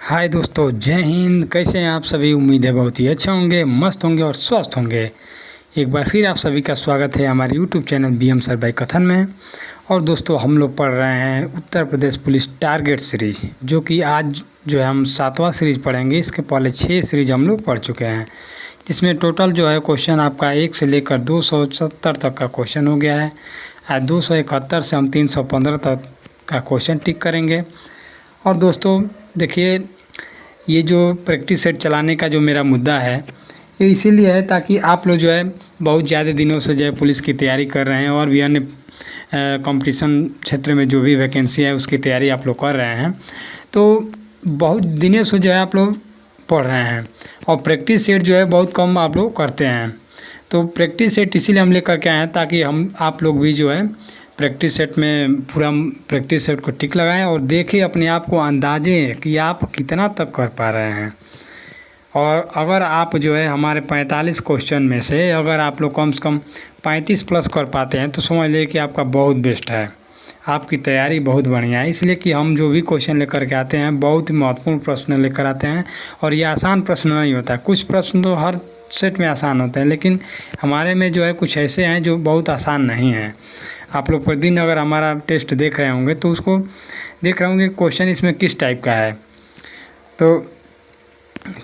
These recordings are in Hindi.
हाय दोस्तों, जय हिंद। कैसे हैं आप सभी? उम्मीद है बहुत ही अच्छे होंगे, मस्त होंगे और स्वस्थ होंगे। एक बार फिर आप सभी का स्वागत है हमारे YouTube channel BM sir by कथन में। और दोस्तों, हम लोग पढ़ रहे हैं Uttar Pradesh police target series, जो कि आज जो है हम 7वां सीरीज पढ़ेंगे। इसके पहले 6 सीरीज हम लोग पढ़ चुके हैं, जिसमें टोटल जो है क्वेश्चन आपका 1 से लेकर 270 तक का क्वेश्चन हो गया है। आज 271 से हम 315 तक का क्वेश्चन टिक करेंगे। और दोस्तों देखिए, ये जो प्रैक्टिस सेट चलाने का जो मेरा मुद्दा है, ये इसीलिए है ताकि आप लोग जो है बहुत ज़्यादा दिनों से जो है पुलिस की तैयारी कर रहे हैं और भी अन्य कंपटीशन क्षेत्र में जो भी वैकेंसी है उसकी तैयारी आप लोग कर रहे हैं। तो बहुत दिनों से जो है आप लोग पढ़ रहे हैं और प्रैक्टिस सेट जो है बहुत कम आप लोग करते हैं। तो प्रैक्टिस सेट इसीलिए हम लेकर के आए हैं ताकि आप लोग भी जो है प्रैक्टिस सेट में पूरा प्रैक्टिस सेट को टिक लगाएं और देखें अपने आप को, अंदाजे कि आप कितना तक कर पा रहे हैं। और अगर आप जो है हमारे 45 क्वेश्चन में से अगर आप लोग कम से कम 35 प्लस कर पाते हैं तो समझ लीजिए कि आपका बहुत बेस्ट है, आपकी तैयारी बहुत बढ़िया है। इसलिए कि हम जो भी क्वेश्चन लेकर के आते हैं बहुत ही महत्वपूर्ण प्रश्न लेकर आते हैं। और ये आसान प्रश्न नहीं होता है, कुछ प्रश्न तो हर सेट में आसान होते हैं, लेकिन हमारे में जो है कुछ ऐसे हैं जो बहुत आसान नहीं हैं। आप लोग प्रतिदिन अगर हमारा टेस्ट देख रहे होंगे तो उसको देख रहे होंगे क्वेश्चन इसमें किस टाइप का है। तो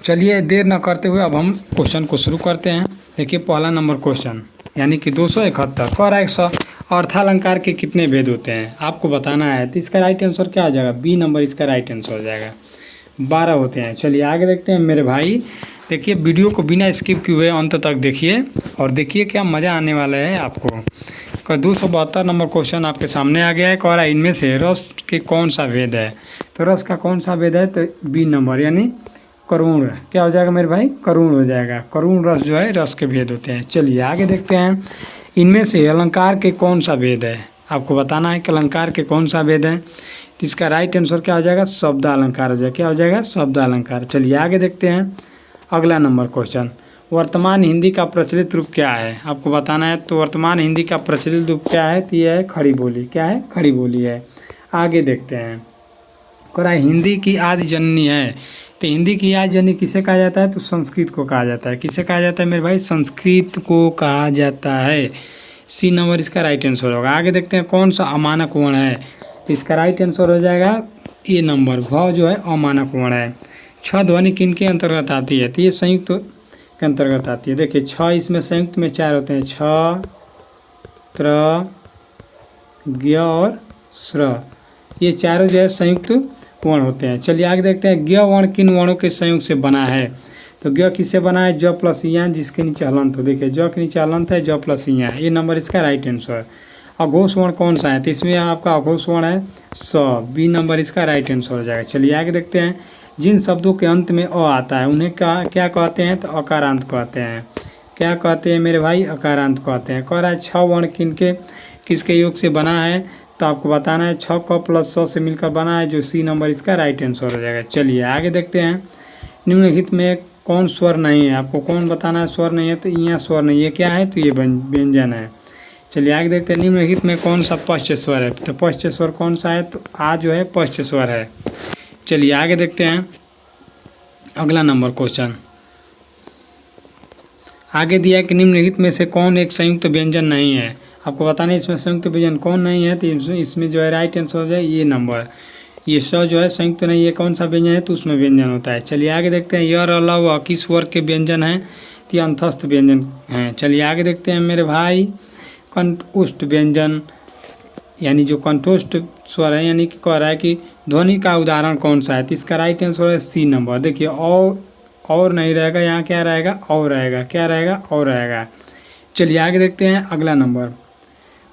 चलिए देर न करते हुए अब हम क्वेश्चन को शुरू करते हैं। देखिए पहला नंबर क्वेश्चन, यानी कि 271 कह रहा है 100 अर्थालंकार के कितने भेद होते हैं, आपको बताना है। तो इसका राइट आंसर क्या आ जाएगा? बी नंबर इसका राइट आंसर हो जाएगा। 12 होते हैं। चलिए आगे देखते हैं मेरे भाई। देखिए वीडियो को बिना स्किप किए हुए अंत तक देखिए और देखिए क्या मज़ा आने वाला है आपको। 272 नंबर क्वेश्चन आपके सामने आ गया है। कह रहा है इनमें से रस के कौन सा भेद है? तो रस का कौन सा भेद है? तो बी नंबर यानी करुण। क्या हो जाएगा मेरे भाई? करुण हो जाएगा। करुण रस जो है रस के भेद होते हैं। चलिए आगे देखते हैं। इनमें से अलंकार के कौन सा भेद है? आपको बताना है कि अलंकार के कौन सा भेद है। तो इसका राइट आंसर क्या हो जाएगा? शब्द अलंकार हो जाएगा। क्या हो जाएगा? शब्द अलंकार। चलिए आगे देखते हैं अगला नंबर क्वेश्चन। वर्तमान हिंदी का प्रचलित रूप क्या है? आपको बताना है। तो वर्तमान हिंदी का प्रचलित रूप क्या है? तो यह है खड़ी बोली। क्या है? खड़ी बोली है। आगे देखते हैं। कह रहा है हिंदी की आदि जननी है। तो हिंदी की आदि जननी किसे कहा जाता है? तो संस्कृत को कहा जाता है। किसे कहा जाता है मेरे भाई? संस्कृत को कहा जाता है। सी नंबर इसका राइट आंसर होगा। आगे देखते हैं कौन सा अमानक वर्ण है। तो इसका राइट आंसर हो जाएगा ए नंबर। भ जो है अमानक वर्ण है। छ ध्वनि किन के अंतर्गत आती है? तो ये संयुक्त के अंतर्गत आती है। देखिए छ इसमें संयुक्त में 4 होते हैं, छ, त्र, ज्ञ और स्र। ये चारों जो है संयुक्त वर्ण होते हैं। चलिए आगे देखते हैं ज्ञ वर्ण किन वर्णों के संयोग से बना है। तो ज्ञ किससे बना है? ज प्लस इया, जिसके नीचे हलंत हो। देखिए ज के नीचे हलंत है, ज प्लस इया। ये नंबर इसका राइट आंसर। अघोष वर्ण कौन सा है? तो इसमें आपका अघोष वर्ण है स। बी नंबर इसका राइट आंसर हो जाएगा। चलिए आगे देखते हैं। जिन शब्दों के अंत में अ आता है उन्हें क्या कहते हैं? तो अकारांत कहते हैं। क्या कहते हैं मेरे भाई? अकारांत कहते हैं। कह रहा है छ वर्ण किसके योग से बना है? तो आपको बताना है। छ क प्लस स से मिलकर बना है, जो सी नंबर इसका राइट आंसर हो जाएगा। चलिए आगे देखते हैं। निम्नलिखित में कौन स्वर नहीं है? आपको कौन बताना है स्वर नहीं है? तो यहाँ स्वर नहीं है। क्या है? तो ये व्यंजन है। चलिए आगे देखते हैं। निम्नलिखित में कौन सा पश्च स्वर है? तो पश्च स्वर कौन सा है? तो आ जो है पश्च स्वर है। चलिए आगे देखते हैं अगला नंबर क्वेश्चन। आगे दिया है कि निम्नलिखित में से कौन एक संयुक्त व्यंजन नहीं है। आपको बताना है इसमें संयुक्त व्यंजन कौन नहीं है। तो इसमें जो है राइट आंसर हो जाए ये नंबर। ये स जो है संयुक्त नहीं है। कौन सा व्यंजन है? तो उसमें व्यंजन होता है। चलिए आगे देखते हैं। य र ल व किस वर्ग के व्यंजन हैं? तो ये अंतस्थ व्यंजन हैं। चलिए आगे देखते हैं मेरे भाई। कंठोष्ठ व्यंजन यानी जो कंठोष्ठ स्वर है, यानी कि कह रहा है कि ध्वनि का उदाहरण कौन सा है? तो इसका राइट आंसर है सी नंबर। देखिए और नहीं रहेगा, यहाँ क्या रहेगा? और रहेगा। क्या रहेगा? और रहेगा। चलिए आगे देखते हैं अगला नंबर।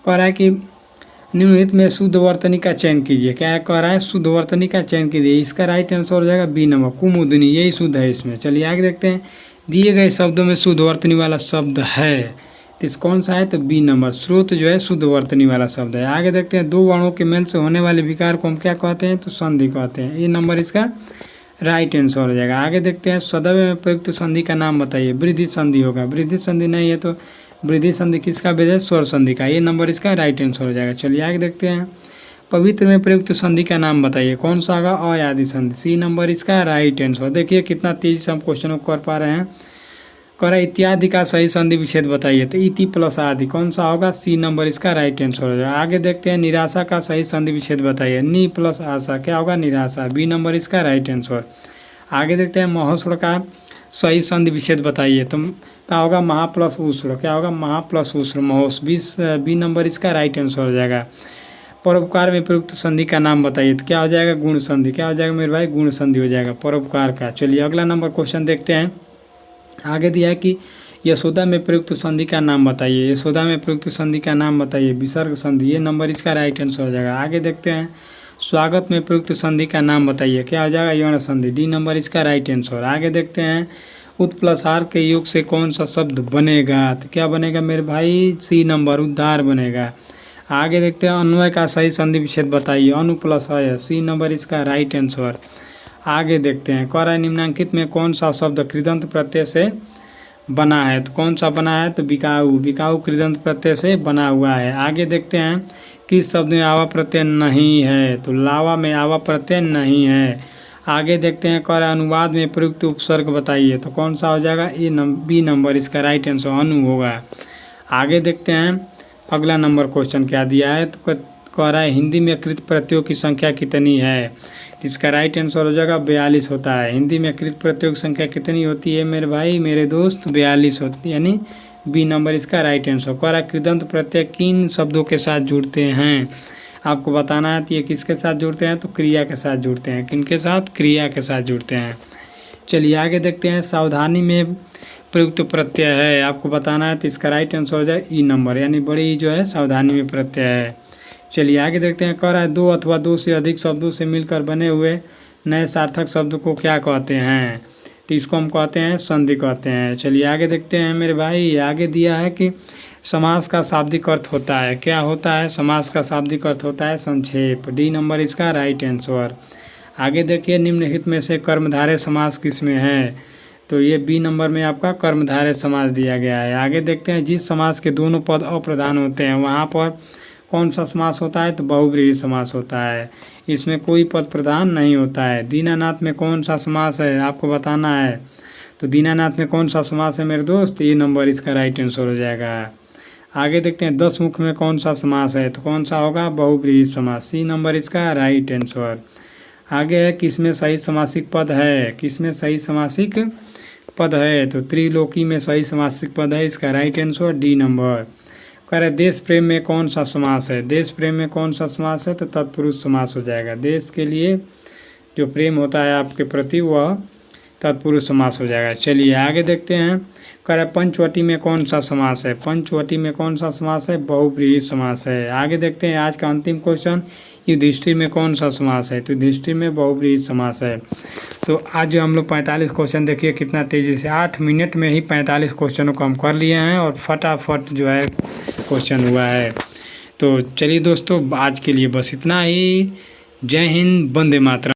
कह रहा है कि निम्नलिखित में शुद्ध वर्तनी का चयन कीजिए। क्या कह रहा है? शुद्ध वर्तनी का चयन कीजिए। इसका राइट आंसर हो जाएगा बी नंबर, कुमुदनी। यही शुद्ध है इसमें। चलिए आगे देखते हैं। दिए गए शब्दों में शुद्ध वर्तनी वाला शब्द है। तो कौन सा है? तो बी नंबर। स्रोत जो है शुद्ध वर्तनी वाला शब्द है। आगे देखते हैं। दो वर्णों के मेल से होने वाले विकार को हम क्या कहते हैं? तो संधि कहते हैं। ये नंबर इसका राइट आंसर हो जाएगा। आगे देखते हैं। सदैव में प्रयुक्त संधि का नाम बताइए। वृद्धि संधि होगा। वृद्धि संधि नहीं है तो वृद्धि संधि किसका भेद है? स्वर संधि का। ये नंबर इसका राइट आंसर हो जाएगा। चलिए आगे देखते हैं। पवित्र में प्रयुक्त संधि का नाम बताइए। कौन सा होगा? अयादि संधि। सी नंबर इसका राइट आंसर। देखिए कितना तेजी से हम क्वेश्चन को कर पा रहे हैं। कह रहा है इत्यादि का सही संधि विच्छेद बताइए, तो इति प्लस आदि कौन सा होगा? सी नंबर इसका राइट आंसर हो जाएगा। आगे देखते हैं निराशा का सही संधि विच्छेद बताइए। नी प्लस आशा क्या होगा? निराशा। बी नंबर इसका राइट आंसर। आगे देखते हैं महोष्ण का सही संधि विच्छेद बताइए, तो क्या होगा? महा प्लस उष्ण। क्या होगा? महा प्लस उष्ण महोष्ण। बी नंबर इसका राइट आंसर हो जाएगा। परोपकार में प्रयुक्त संधि का नाम बताइए, तो क्या हो जाएगा? गुण संधि। क्या हो जाएगा मेरे भाई? गुण संधि हो जाएगा परोपकार का। चलिए अगला नंबर क्वेश्चन देखते हैं। आगे दिया है कि यशोदा में प्रयुक्त संधि का नाम बताइए। यशोदा में प्रयुक्त संधि का नाम बताइए। विसर्ग संधि। ये नंबर इसका राइट आंसर हो जाएगा। आगे देखते हैं स्वागत में प्रयुक्त संधि का नाम बताइए। क्या हो जाएगा? यौन संधि। डी नंबर इसका राइट आंसर। आगे देखते हैं उत प्लस आर के योग से कौन सा शब्द बनेगा, तो क्या बनेगा मेरे भाई? सी नंबर उद्धार बनेगा। आगे देखते हैं अन्वय का सही संधि विच्छेद बताइए। अनु प्लस अय। सी नंबर इसका राइट आंसर। आगे देखते हैं कह रहा है निम्नांकित में कौन सा शब्द कृदंत प्रत्यय से बना है, तो कौन सा बना है? तो बिकाऊ। बिकाऊ कृदंत प्रत्यय से बना हुआ है। आगे देखते हैं किस शब्द में आवा प्रत्यय नहीं है, तो लावा में आवा प्रत्यय नहीं है। आगे देखते हैं कह रहा है अनुवाद में प्रयुक्त उपसर्ग बताइए, तो कौन सा हो जाएगा? बी नंबर इसका राइट आंसर अनु होगा। आगे देखते हैं अगला नंबर क्वेश्चन क्या दिया है, तो कह रहा है हिंदी में कृत प्रत्ययों की संख्या कितनी है, तो इसका राइट आंसर हो जाएगा 42 होता है। हिंदी में कृत प्रत्ययों की संख्या कितनी होती है मेरे भाई मेरे दोस्त? 42 होती है, यानी बी नंबर इसका राइट आंसर। कह रहा है कृदंत प्रत्यय किन शब्दों के साथ जुड़ते हैं, आपको बताना है। तो ये किसके साथ जुड़ते हैं? तो क्रिया के साथ जुड़ते हैं। किनके साथ? क्रिया के साथ जुड़ते हैं। चलिए आगे देखते हैं सावधानी में प्रयुक्त प्रत्यय है, आपको बताना है। तो इसका राइट आंसर हो जाए ई नंबर, यानी बड़ी जो है सावधानी में प्रत्यय है। चलिए आगे देखते हैं कह रहा है दो अथवा दो से अधिक शब्दों से मिलकर बने हुए नए सार्थक शब्द को क्या कहते हैं, तो इसको हम कहते हैं संधि कहते हैं। चलिए आगे देखते हैं मेरे भाई। आगे दिया है कि समास का शाब्दिक अर्थ होता है। क्या होता है? समास का शाब्दिक अर्थ होता है संक्षेप। डी नंबर इसका राइट आंसर। आगे देखिए निम्नलिखित में से कर्मधारय समास किस में है, तो ये बी नंबर में आपका कर्मधारय समास दिया गया है। आगे देखते हैं जिस समास के दोनों पद अप्रधान होते हैं वहाँ पर कौन सा समास होता है, तो बहुव्रीहि समास होता है। इसमें कोई पद प्रधान नहीं होता है। दीनानाथ में कौन सा समास है, आपको बताना है। तो दीनानाथ में कौन सा समास है मेरे दोस्त? ये नंबर इसका राइट आंसर हो जाएगा। आगे देखते हैं 10 मुख में कौन सा समास है, तो कौन सा होगा? बहुव्रीहि समास। सी नंबर इसका राइट आंसर। आगे है किसमें सही समासिक पद है, किसमें सही समासिक पद है, तो त्रिलोकी में सही समासिक पद है। इसका राइट आंसर डी नंबर। कह रहे देश प्रेम में कौन सा समास है, देश प्रेम में कौन सा समास है, तो तत्पुरुष समास हो जाएगा। देश के लिए जो प्रेम होता है आपके प्रति वह तत्पुरुष समास हो जाएगा। चलिए आगे देखते हैं। कह रहे पंचवटी में कौन सा समास है, पंचवटी में कौन सा समास है? बहुव्रीहि समास है। आगे देखते हैं आज का अंतिम क्वेश्चन युधिष्ठिर में कौन सा समास है, तो युधिष्ठिर में बहुव्रीहि समास है। तो आज जो हम लोग 45 क्वेश्चन देखिए कितना तेज़ी से 8 मिनट में ही 45 क्वेश्चनों को हम कर लिए हैं और फटाफट जो है क्वेश्चन हुआ है। तो चलिए दोस्तों आज के लिए बस इतना ही। जय हिंद, वंदे मातरम।